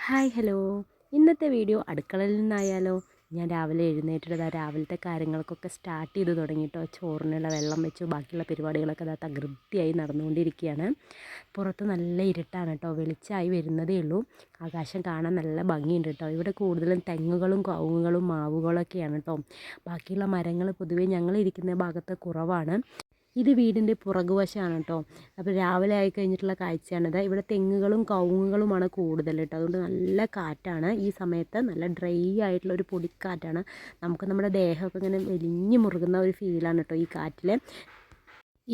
Hi hello. ഇന്നത്തെ video അടുക്കളയിൽ നിന്നായാലോ? ഞാൻ രാവിലെ എഴുന്നേറ്റിട്ട് രാവിലത്തെ കാര്യങ്ങൾക്കൊക്കെ സ്റ്റാർട്ട് ചെയ്ത് തുടങ്ങിയിട്ടോ. ചോറിനുള്ള വെള്ളം വെച്ചു, ബാക്കിയുള്ള പരിപാടികളൊക്കെ തകൃതിയായി നടന്നുകൊണ്ടിരിക്കുകയാണ്. പുറത്ത് നല്ല ഇരുട്ടാണ് കേട്ടോ, വെളിച്ചമായി വരുന്നതേ ഉള്ളൂ. ആകാശം കാണാൻ നല്ല ഭംഗിയുണ്ട് കേട്ടോ. ഇവിടെ കൂടുതലും തെങ്ങുകളും കവുങ്ങുകളും മാവുകളൊക്കെയാണ് കേട്ടോ. ബാക്കിയുള്ള മരങ്ങൾ പൊതുവേ ഞങ്ങൾ ഇരിക്കുന്ന ഭാഗത്ത് കുറവാണ്. ഇത് വീടിൻ്റെ പുറകുവശമാണ് കേട്ടോ. അപ്പോൾ രാവിലെ ആയി കഴിഞ്ഞിട്ടുള്ള കാഴ്ചയാണിത്. ഇവിടെ തെങ്ങുകളും കവുങ്ങുകളുമാണ് കൂടുതൽ കേട്ടോ. അതുകൊണ്ട് നല്ല കാറ്റാണ് ഈ സമയത്ത്, നല്ല ഡ്രൈ ആയിട്ടുള്ള ഒരു പൊടിക്കാറ്റാണ്. നമുക്ക് നമ്മുടെ ദേഹമൊക്കെ ഇങ്ങനെ വലിഞ്ഞു മുറുകുന്ന ഒരു ഫീലാണ് കേട്ടോ ഈ കാറ്റിൽ.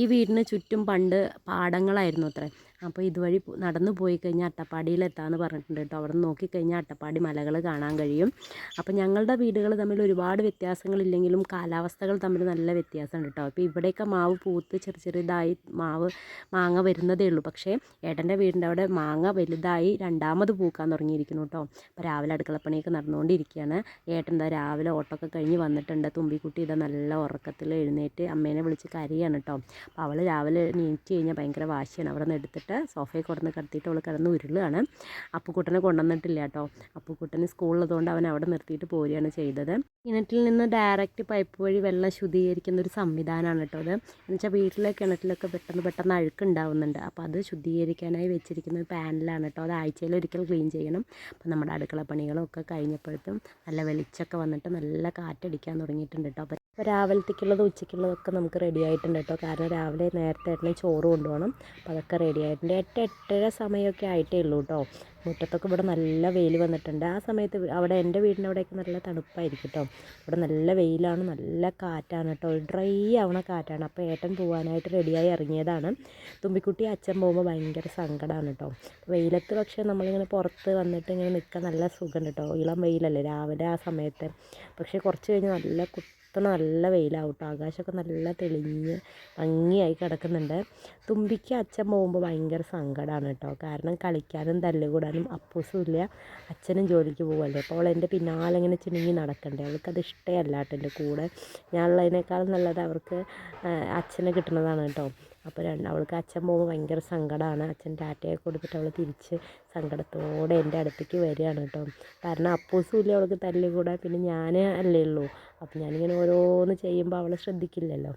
ഈ വീടിന് ചുറ്റും പണ്ട് പാടങ്ങളായിരുന്നു അത്രേ. അപ്പോൾ ഇതുവഴി നടന്നു പോയി കഴിഞ്ഞാൽ അട്ടപ്പാടിയിലെത്താമെന്ന് പറഞ്ഞിട്ടുണ്ട് കേട്ടോ. അവിടെ നിന്ന് നോക്കിക്കഴിഞ്ഞാൽ അട്ടപ്പാടി മലകൾ കാണാൻ കഴിയും. അപ്പോൾ ഞങ്ങളുടെ വീടുകൾ തമ്മിൽ ഒരുപാട് വ്യത്യാസങ്ങളില്ലെങ്കിലും കാലാവസ്ഥകൾ തമ്മിൽ നല്ല വ്യത്യാസമുണ്ട് കേട്ടോ. അപ്പോൾ ഇവിടെയൊക്കെ മാവ് പൂത്ത് ചെറുതായി മാങ്ങ വരുന്നതേ ഉള്ളൂ. പക്ഷേ ഏട്ടൻ്റെ വീടിൻ്റെ അവിടെ മാങ്ങ വലുതായി രണ്ടാമത് പൂക്കാൻ തുടങ്ങിയിരിക്കുന്നു കേട്ടോ. അപ്പോൾ രാവിലെ അടുക്കളപ്പണിയൊക്കെ നടന്നുകൊണ്ടിരിക്കുകയാണ്. ഏട്ടൻ എന്താ രാവിലെ ഓട്ടമൊക്കെ കഴിഞ്ഞ് വന്നിട്ടുണ്ട്. തുമ്പിക്കുട്ടി ഇതാ നല്ല ഉറക്കത്തിൽ എഴുന്നേറ്റ് അമ്മേനെ വിളിച്ച് കരയാണ് കേട്ടോ. അപ്പോൾ അവൾ രാവിലെ എണീറ്റ് കഴിഞ്ഞാൽ ഭയങ്കര വാശിയാണ്. അവിടെ നിന്ന് എടുത്തിട്ട് സോഫയിൽ കൊടുന്ന് കിടത്തിയിട്ട് അവൾ കിടന്ന് ഉരുളുകയാണ്. അപ്പുക്കുട്ടനെ കൊണ്ടുവന്നിട്ടില്ല കേട്ടോ. അപ്പുക്കുട്ടന് സ്കൂളിലുള്ളതുകൊണ്ട് അവൻ അവിടെ നിർത്തിയിട്ട് പോരുകയാണ് ചെയ്തത്. കിണറ്റിൽ നിന്ന് ഡയറക്റ്റ് പൈപ്പ് വഴി വെള്ളം ശുദ്ധീകരിക്കുന്ന ഒരു സംവിധാനമാണ് കേട്ടോ അത്. എന്നുവെച്ചാൽ വീട്ടിലെ കിണറ്റിലൊക്കെ പെട്ടെന്ന് അഴുക്കുണ്ടാവുന്നുണ്ട്. അപ്പോൾ അത് ശുദ്ധീകരിക്കാനായി വെച്ചിരിക്കുന്ന ഒരു പാനലാണ് കേട്ടോ. അത് ആഴ്ചയിൽ ഒരിക്കൽ ക്ലീൻ ചെയ്യണം. അപ്പോൾ നമ്മുടെ അടുക്കള പണികളൊക്കെ കഴിഞ്ഞപ്പോഴത്തും നല്ല വെളിച്ചമൊക്കെ വന്നിട്ട് നല്ല കാറ്റടിക്കാൻ തുടങ്ങിയിട്ടുണ്ട് കേട്ടോ. അപ്പോൾ രാവിലത്തേക്കുള്ളതും ഉച്ചയ്ക്കുള്ളതൊക്കെ നമുക്ക് റെഡി ആയിട്ടുണ്ട് കേട്ടോ. കാരണം രാവിലെ നേരത്തെ ഏട്ടന് ചോറ് കൊണ്ടുപോകണം. അപ്പോൾ അതൊക്കെ റെഡി ആയിട്ടുണ്ട്. 8-8:30 സമയമൊക്കെ ആയിട്ടേ ഉള്ളൂ കേട്ടോ. മുറ്റത്തൊക്കെ ഇവിടെ നല്ല വെയിൽ വന്നിട്ടുണ്ട്. ആ സമയത്ത് അവിടെ എൻ്റെ വീടിൻ്റെ അവിടെയൊക്കെ നല്ല തണുപ്പായിരിക്കും കേട്ടോ. ഇവിടെ നല്ല വെയിലാണ്, നല്ല കാറ്റാണ് കേട്ടോ. ഡ്രൈ ആവണ കാറ്റാണ്. അപ്പോൾ ഏട്ടൻ പോകാനായിട്ട് റെഡിയായി ഇറങ്ങിയതാണ്. തുമ്പിക്കുട്ടി അച്ഛൻ പോകുമ്പോൾ ഭയങ്കര സങ്കടമാണ് കേട്ടോ. വെയിലത്ത് പക്ഷേ നമ്മളിങ്ങനെ പുറത്ത് വന്നിട്ട് ഇങ്ങനെ നിൽക്കാൻ നല്ല സുഖമുണ്ട് കേട്ടോ. ഇളം വെയിലല്ലേ രാവിലെ ആ സമയത്ത്. പക്ഷേ കുറച്ച് കഴിഞ്ഞ് നല്ല നല്ല വെയിലാവും കേട്ടോ. ആകാശമൊക്കെ നല്ല തെളിഞ്ഞ് ഭംഗിയായി കിടക്കുന്നുണ്ട്. തുമ്പിക്ക് അച്ഛൻ പോകുമ്പോൾ ഭയങ്കര സങ്കടമാണ് കേട്ടോ. കാരണം കളിക്കാനും തല്ലുകൂടാനും അപ്പൂസും ഇല്ല, അച്ഛനും ജോലിക്ക് പോകുമല്ലോ. അപ്പോൾ അവൾ എൻ്റെ പിന്നാലെ ഇങ്ങനെ ചിണുങ്ങി നടക്കണ്ടേ. അവൾക്കത് ഇഷ്ടമല്ല കേട്ടോ. എൻ്റെ കൂടെ ഞാനുള്ളതിനേക്കാളും നല്ലത് അവർക്ക് അച്ഛനെ കിട്ടുന്നതാണ് കേട്ടോ. അപ്പോൾ അവൾക്ക് അച്ഛൻ പോകുമ്പോൾ ഭയങ്കര സങ്കടമാണ്. അച്ഛൻ ടാറ്റയൊക്കെ കൊടുത്തിട്ട് അവൾ തിരിച്ച് സങ്കടത്തോടെ എൻ്റെ അടുത്തേക്ക് വരികയാണ് കേട്ടോ. കാരണം അപ്പൂസും ഇല്ല അവൾക്ക് തല്ലുകൂടാൻ, പിന്നെ ഞാൻ അല്ലേ ഉള്ളൂ. അപ്പോൾ ഞാനിങ്ങനെ ഓരോന്ന് ചെയ്യുമ്പോൾ അവൾ ശ്രദ്ധിക്കില്ലല്ലോ.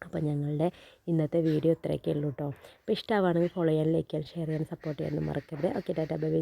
അപ്പോൾ ഞങ്ങളുടെ ഇന്നത്തെ വീഡിയോ ഇത്രയൊക്കെ ഉള്ളൂ കേട്ടോ. അപ്പോൾ ഇഷ്ടമാണെങ്കിൽ ഫോളോ ചെയ്യാൻ, ലൈക്ക് ചെയ്യാൻ, ഷെയർ ചെയ്യാൻ, സപ്പോർട്ട് ചെയ്യാനൊന്നും മറക്കരുത്. Okay, tata bye bye.